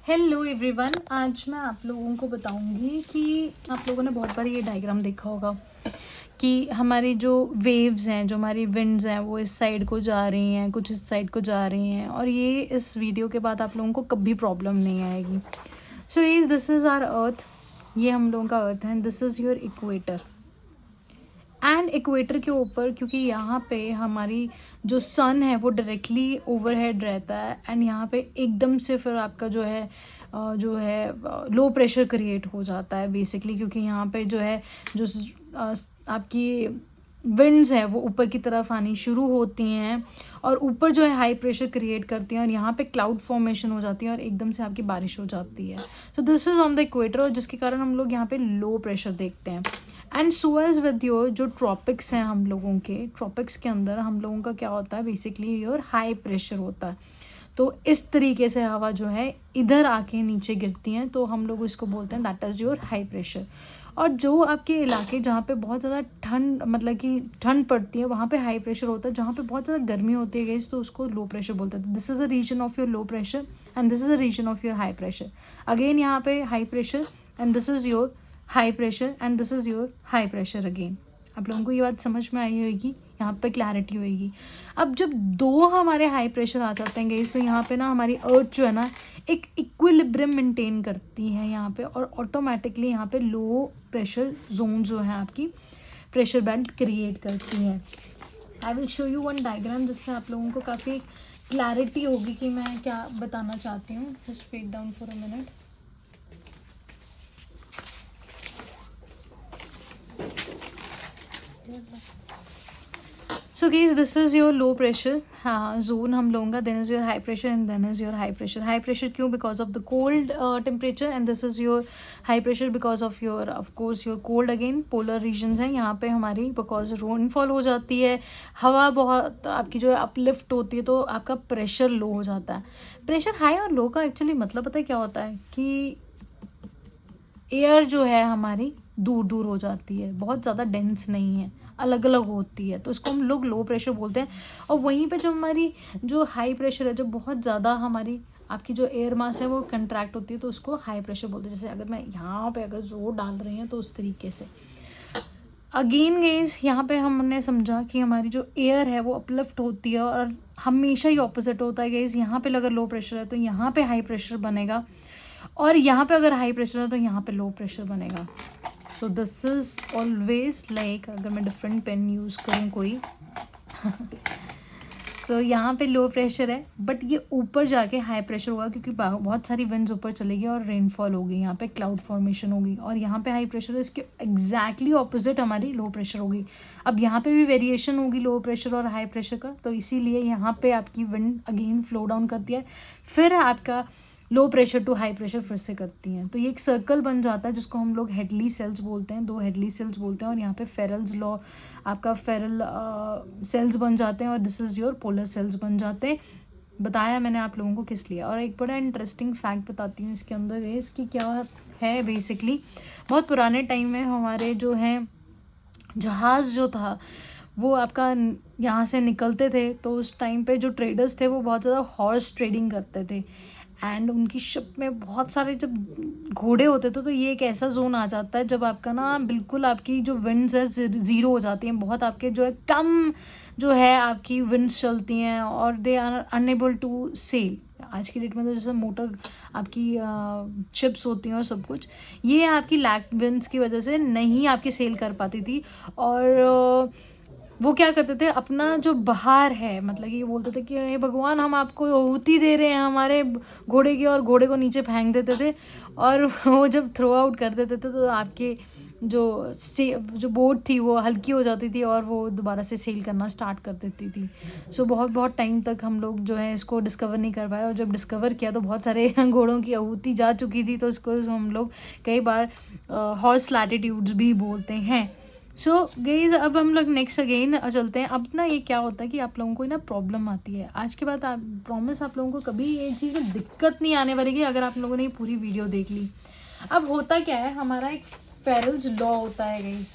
Hello everyone, आज मैं आप लोगों को बताऊंगी कि आप लोगों ने बहुत बार ये डायग्राम देखा होगा कि हमारी जो वेव्स हैं, जो हमारी विंड्स हैं, वो इस साइड को जा रही हैं, कुछ इस साइड को जा रही हैं, और ये इस वीडियो के बाद आप लोगों को कभी प्रॉब्लम नहीं आएगी। So this is our earth, ये हम लोगों का अर्थ है, this is your equator. And equator के ऊपर, क्योंकि यहाँ पे हमारी जो सन है वो डायरेक्टली ओवरहेड रहता है, एंड यहाँ पे एकदम से फिर आपका जो है लो प्रेशर क्रिएट हो जाता है बेसिकली, क्योंकि यहाँ पे जो है जो आपकी विंड्स है वो ऊपर की तरफ आनी शुरू होती हैं और ऊपर जो है हाई प्रेशर क्रिएट करती हैं, और यहाँ पे क्लाउड फॉर्मेशन हो जाती है और एकदम से आपकी बारिश हो जाती है। सो this is on the equator, और जिसके कारण हम लोग यहाँ पे लो प्रेशर देखते हैं। And so as with your जो ट्रॉपिक्स हैं, हम लोगों के ट्रॉपिक्स के अंदर हम लोगों का क्या होता है, बेसिकली योर हाई प्रेशर होता है। तो इस तरीके से हवा जो है इधर आके नीचे गिरती हैं, तो हम लोग इसको बोलते हैं that is your high pressure. और जो आपके इलाके जहाँ पे बहुत ज़्यादा ठंड, मतलब कि ठंड पड़ती है, वहाँ पे हाई प्रेशर होता है। जहाँ पे बहुत ज़्यादा गर्मी होती है गाइस, तो उसको लो प्रेशर बोलते हैं। This is a region of your low pressure and this is a region of your high pressure. Again यहाँ पे high pressure and this is your high pressure and this is your high pressure again. आप लोगों को ये बात समझ में आई होगी, यहाँ पे क्लैरिटी होगी। अब जब दो हमारे हाई प्रेशर आ जाते हैं गाइस, तो यहाँ पे ना हमारी अर्थ जो है ना एक इक्विलिब्रियम मेंटेन करती है यहाँ पे, और ऑटोमेटिकली यहाँ पे लो प्रेशर जोन जो है आपकी प्रेशर बैंड क्रिएट करती है। I will show you one diagram, जिससे आप लोगों को काफ़ी क्लैरिटी होगी कि मैं क्या बताना चाहती हूँ। Just wait down for a minute. So guys, this is your low pressure zone हम लोगों का, then is your high pressure and then is your high pressure. High pressure क्यों? Because of the cold temperature, and this is your high pressure because of your of course your cold. Again polar regions हैं यहाँ पे हमारी, because rainfall हो जाती है, हवा बहुत आपकी जो है अपलिफ्ट होती है, तो आपका प्रेशर लो हो जाता है। प्रेशर हाई और लो का एक्चुअली मतलब पता है क्या होता है कि एयर जो है हमारी दूर दूर हो जाती है, बहुत ज़्यादा डेंस नहीं है, अलग अलग होती है, तो इसको हम लोग लो प्रेशर बोलते हैं। और वहीं पे जो हमारी जो हाई प्रेशर है, जो बहुत ज़्यादा हमारी आपकी जो एयर मास है वो कंट्रैक्ट होती है, तो उसको हाई प्रेशर बोलते हैं। जैसे अगर मैं यहाँ पे अगर जोर डाल रही हूँ तो उस तरीके से। अगेन गाइस, यहाँ पे हमने समझा कि हमारी जो एयर है वो अपलिफ्ट होती है, और हमेशा ही ऑपोजिट होता है गाइस। यहाँ पे अगर लो प्रेशर है तो यहाँ पे हाई प्रेशर बनेगा, और यहाँ पे अगर हाई प्रेशर है तो यहाँ पे लो प्रेशर बनेगा। सो दिस इज़ ऑलवेज लाइक, अगर मैं डिफरेंट पेन यूज़ करूँ कोई सो यहाँ पे लो प्रेशर है, बट ये ऊपर जाके हाई प्रेशर होगा, क्योंकि बहुत सारी विंड्स ऊपर चलेगी और रेनफॉल होगी, यहाँ पे क्लाउड फॉर्मेशन होगी, और यहाँ पे हाई प्रेशर है, इसके एग्जैक्टली ऑपोजिट हमारी लो प्रेशर होगी। अब यहाँ पे भी वेरिएशन होगी लो प्रेशर और हाई प्रेशर का, तो इसीलिए यहाँ पे आपकी विंड अगेन फ्लो डाउन करती है, फिर आपका low pressure to high pressure फिर से करती हैं। तो ये एक सर्कल बन जाता है, जिसको हम लोग हेडली सेल्स बोलते हैं, दो हेडली सेल्स बोलते हैं, और यहाँ पे फेरल्स लॉ आपका फेरल सेल्स बन जाते हैं, और this is your polar cells बन जाते हैं। बताया मैंने आप लोगों को किस लिए। और एक बड़ा इंटरेस्टिंग फैक्ट बताती हूँ इसके अंदर, इसकी क्या है बेसिकली, बहुत पुराने टाइम में हमारे जो हैं जहाज़ जो था वो आपका यहाँ से निकलते थे, तो उस टाइम पे जो ट्रेडर्स थे वो बहुत ज़्यादा हॉर्स ट्रेडिंग करते थे, एंड उनकी शिप में बहुत सारे जब घोड़े होते थे, तो ये एक ऐसा जोन आ जाता है जब आपका ना बिल्कुल आपकी जो विंड्स है ज़ीरो हो जाती हैं, बहुत आपके जो है कम जो है आपकी विंड्स चलती हैं, और they are unable to sail. आज की डेट में तो जैसे मोटर आपकी शिप्स होती हैं और सब कुछ, ये आपकी लैक विंड्स की वजह से नहीं आपकी सेल कर पाती थी, और वो क्या करते थे, अपना जो बहार है, मतलब कि ये बोलते थे कि हे भगवान, हम आपको आहुति दे रहे हैं हमारे घोड़े की, और घोड़े को नीचे फेंक देते थे, और वो जब थ्रो आउट कर देते थे तो आपके जो बोट थी वो हल्की हो जाती थी, और वो दोबारा से सेल करना स्टार्ट कर देती थी। सो बहुत बहुत टाइम तक हम लोग जो है इसको डिस्कवर नहीं कर पाए, और जब डिस्कवर किया तो बहुत सारे घोड़ों की आहुति जा चुकी थी, तो इसको हम लोग कई बार हॉर्स लैटिट्यूड्स भी बोलते हैं। सो गाइज, अब हम लोग नेक्स्ट अगेन चलते हैं। अब ना ये क्या होता है कि आप लोगों को ना प्रॉब्लम आती है, आज के बाद आप प्रॉमिस आप लोगों को कभी ये चीज़ में दिक्कत नहीं आने वाली अगर आप लोगों ने ये पूरी वीडियो देख ली। अब होता क्या है, हमारा एक फेरल्स लॉ होता है गाइज,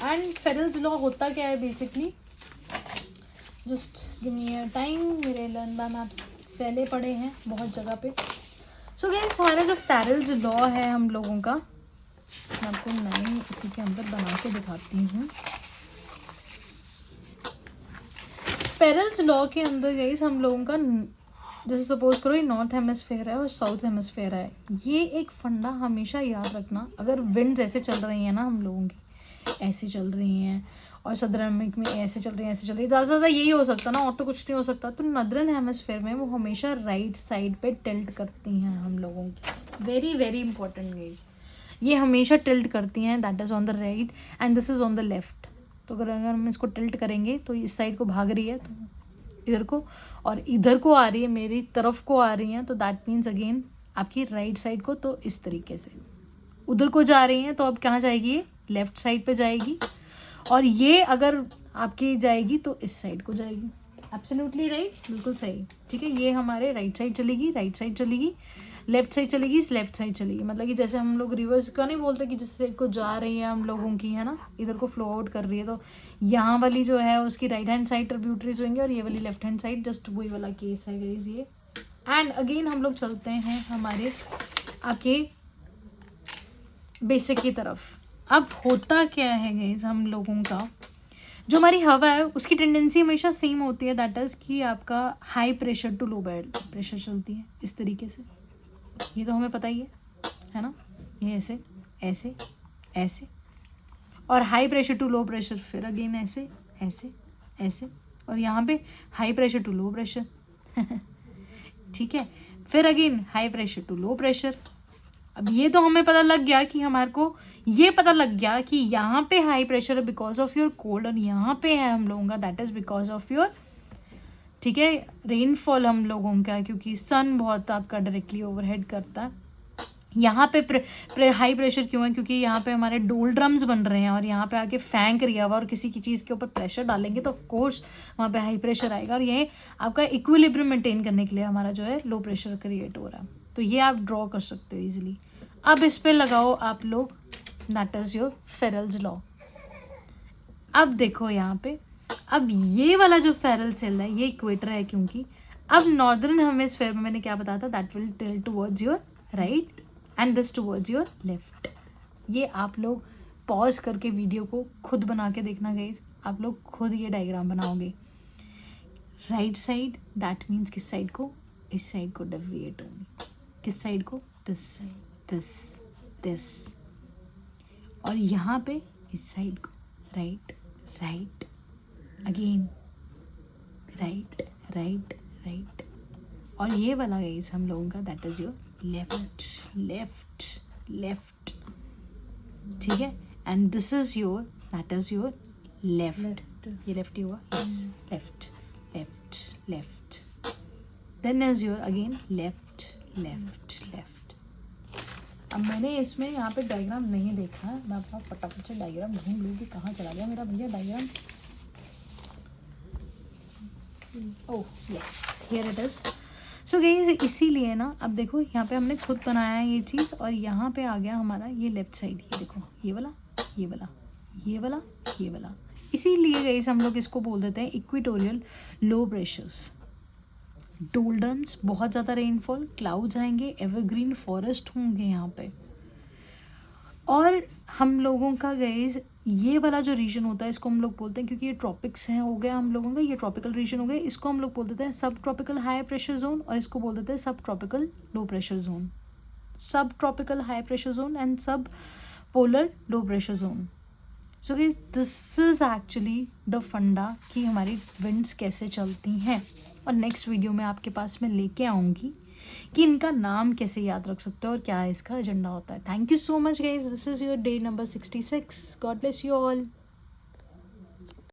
एंड फेरल्स लॉ होता क्या है basically, just give me a time, मेरे लर्न बाय मैप फैले पड़े हैं बहुत जगह पे। सो गाइस हमारा जो फेरल्स लॉ है हम लोगों का, मैं आपको नए इसी के अंदर बना के दिखाती हूँ। फेरल्स लॉ के अंदर गाइस हम लोगों का, जैसे सपोज करो ये नॉर्थ हेमिस्फेयर है और साउथ हेमिस्फेयर है, ये एक फंडा हमेशा याद रखना। अगर विंड्स ऐसे चल रही हैं ना, हम लोगों की ऐसी चल रही हैं, और सदर्न में ऐसे चल रही है, ऐसे चल रही है, ज़्यादा से ज़्यादा यही हो सकता ना, और तो कुछ नहीं हो सकता। तो नदर्न हेमिस्फेयर में वो हमेशा राइट साइड पे टिल्ट करती हैं हम लोगों की। वेरी वेरी इंपॉर्टेंट गाइस, ये हमेशा टिल्ट करती हैं, that is on the right and this is on the left. तो अगर हम इसको टिल्ट करेंगे तो इस साइड को भाग रही है, तो इधर को, और इधर को आ रही है, मेरी तरफ को आ रही हैं, तो दैट मीन्स अगेन आपकी राइट साइड को, तो इस तरीके से उधर को जा रही हैं, तो अब कहाँ जाएगी, ये लेफ्ट साइड पे जाएगी। और ये अगर आपकी जाएगी तो इस साइड को जाएगी। एब्सोल्युटली राइट, बिल्कुल सही, ठीक है। ये हमारे राइट साइड चलेगी, राइट साइड चलेगी, लेफ्ट साइड चलेगी, लेफ्ट साइड चलेगी। मतलब कि जैसे हम लोग रिवर्स का नहीं बोलते कि जिस साइड को जा रही है हम लोगों की, है ना, इधर को फ्लो आउट कर रही है, तो यहाँ वाली जो है उसकी राइट हैंड साइड ट्रिब्यूटरीज होंगे और ये वाली लेफ्ट हैंड साइड, जस्ट वही वाला केस है गाइस ये। एंड अगेन हम लोग चलते हैं हमारे आपके बेसिक की तरफ। अब होता क्या है गाइस, हम लोगों का जो हमारी हवा है उसकी टेंडेंसी हमेशा सेम होती है, दैट इज़ कि आपका high pressure to low pressure चलती है इस तरीके से। ये तो हमें पता ही है ना, ये ऐसे ऐसे ऐसे, और high pressure to low pressure फिर अगेन ऐसे ऐसे ऐसे, और यहाँ पे high pressure to low pressure ठीक है, फिर again high pressure to low pressure. अब ये तो हमें पता लग गया कि हमारे को ये पता लग गया कि यहाँ पे हाई प्रेशर है बिकॉज ऑफ योर कोल्ड, और यहाँ पे है हम लोगों का that is because of your, ठीक है, रेनफॉल हम लोगों का, क्योंकि सन बहुत आपका डायरेक्टली ओवरहेड करता है। यहाँ पे हाई प्रेशर क्यों है, क्योंकि यहाँ पे हमारे डोल ड्रम्स बन रहे हैं, और यहाँ पे आके फेंक रही हवा, और किसी की चीज़ के ऊपर प्रेशर डालेंगे तो ऑफ कोर्स वहाँ पे हाई प्रेशर आएगा, और ये आपका इक्विलिब्रियम मेंटेन करने के लिए हमारा जो है लो प्रेशर क्रिएट हो रहा है। तो ये आप ड्रॉ कर सकते हो ईजिली। अब इस पे लगाओ आप लोग, दैट इज़ योर फेरल्स लॉ। अब देखो यहाँ पे, अब ये वाला जो फेरल सेल है ये इक्वेटर है, क्योंकि अब नॉर्दर्न हेमिस्फेयर में मैंने क्या बताया था, that will tilt towards your right and this towards your left. ये आप लोग पॉज करके वीडियो को खुद बना के देखना गाइस, आप लोग खुद ये डायग्राम बनाओगे। राइट साइड दैट मीन्स किस साइड को, इस साइड को डेविएट होंगे, किस साइड को, दिस दिस दिस, और यहाँ पे इस साइड को right right, again right right right, और ये वाला गाइस हम लोगों का that is your left left left, ठीक है। And this is your that is your left, ये लेफ्ट ही हुआ, yes, left left left, then is your again left left left. अब मैंने इसमें यहाँ पे डायग्राम नहीं देखा, मैं अपना फटाफट से डायग्राम ढूंढ लूँ कि कहाँ चला गया मेरा भैया diagram. Oh yes, here it is. So guys इसीलिए ना, अब देखो यहाँ पे हमने खुद बनाया है ये चीज़, और यहाँ पे आ गया हमारा ये लेफ्ट साइड, ये देखो ये वाला ये वाला ये वाला ये वाला। इसीलिए गाइस हम लोग इसको बोल देते हैं इक्वेटोरियल लो प्रेशर्स। डोल्डम्स, बहुत ज़्यादा रेनफॉल, क्लाउड्स आएंगे, एवरग्रीन फॉरेस्ट होंगे यहाँ पे। और हम लोगों का गाइस ये वाला जो रीजन होता है इसको हम लोग बोलते हैं, क्योंकि ये ट्रॉपिक्स हैं हो गया हम लोगों का, ये ट्रॉपिकल रीजन हो गया, इसको हम लोग बोल देते हैं subtropical high pressure zone, और इसको बोल देते हैं subtropical low pressure zone. Subtropical high pressure zone and subpolar low pressure zone. So guys this is actually the funda कि हमारी विंड्स कैसे चलती हैं, और नेक्स्ट वीडियो में आपके पास मैं लेके आऊँगी कि इनका नाम कैसे याद रख सकते हो और क्या इसका एजेंडा होता है। Thank you so much guys, this is your day number 66। God bless you all.